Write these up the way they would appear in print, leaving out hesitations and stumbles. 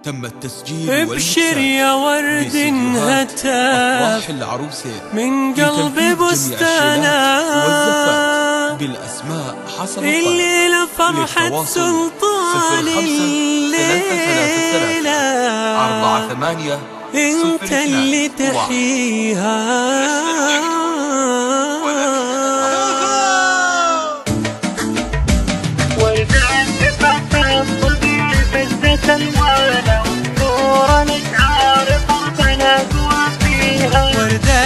تم التسجيل ابشر يا ورد هتاف من قلبي بستانا بالأسماء حسب الليلة فرحة سلطان الليلة 48 انت اللي تحييها. وردة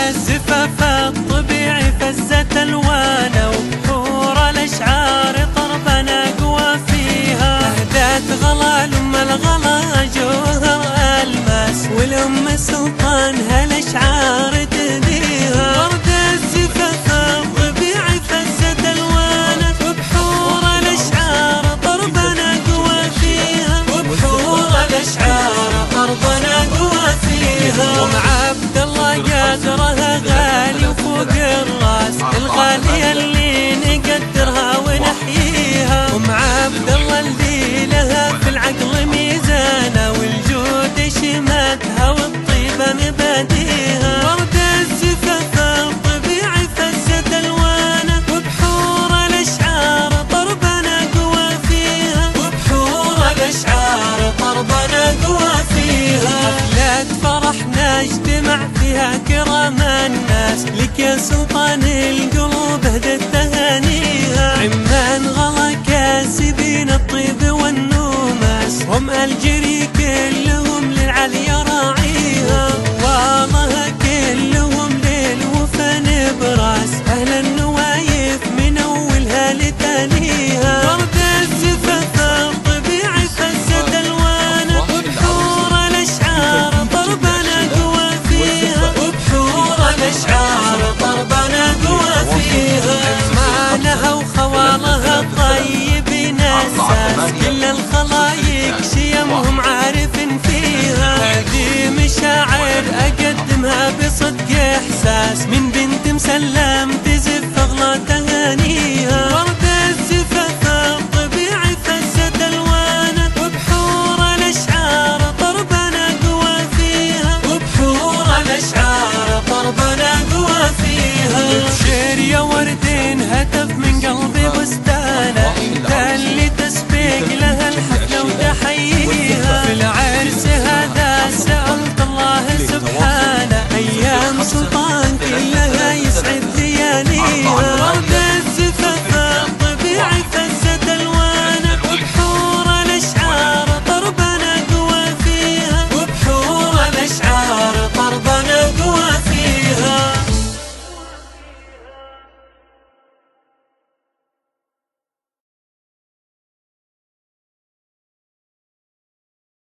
الزفاف الطبيعي فزت الوانه وبحور الاشعار طربنا قوى فيها. اهدت غلا لام الغلا جوهر الماس والام سلطان هالاشعار تديها. وردة الزفاف الطبيعي فزت الوانه وبحور الاشعار طربنا قوى فيها. وبحور الاشعار طربنا قوى فيها. عبد الله قدرها غالي وفوق الراس الغالية اللي نقدرها ونحييها. عبد الله اللي لها في العقل ميزانة والجود شماتها والطيبة مباديها. ورد الزفاف الطبيعي فزت الوانه وبحور الاشعار طربنا قوى فيها. وبحور الاشعار طربنا قوى فيها. حفلة فرحنا اجتمع فيها كرام الناس لك يا سلطان القلوب هدت تهانيها. عمان غلا كاسبين الطيب والنوماس هم الجري كلهم للعلي راعيها. والله كلهم للوفا نبراس اهل النوايف من اولها لتانيها. ورد الزفاف الطبيعي فزت الوانه وبحور الاشعار طربنا قوى فيها. وبحور الاشعار طربنا قوى فيها. عمانها وخوالها الطيبين اساس كل الخلايق شيمهم عارف فيها. هذه مشاعر اقدمها بصدق احساس من بنت مسلم تزف اغلى تهانيها.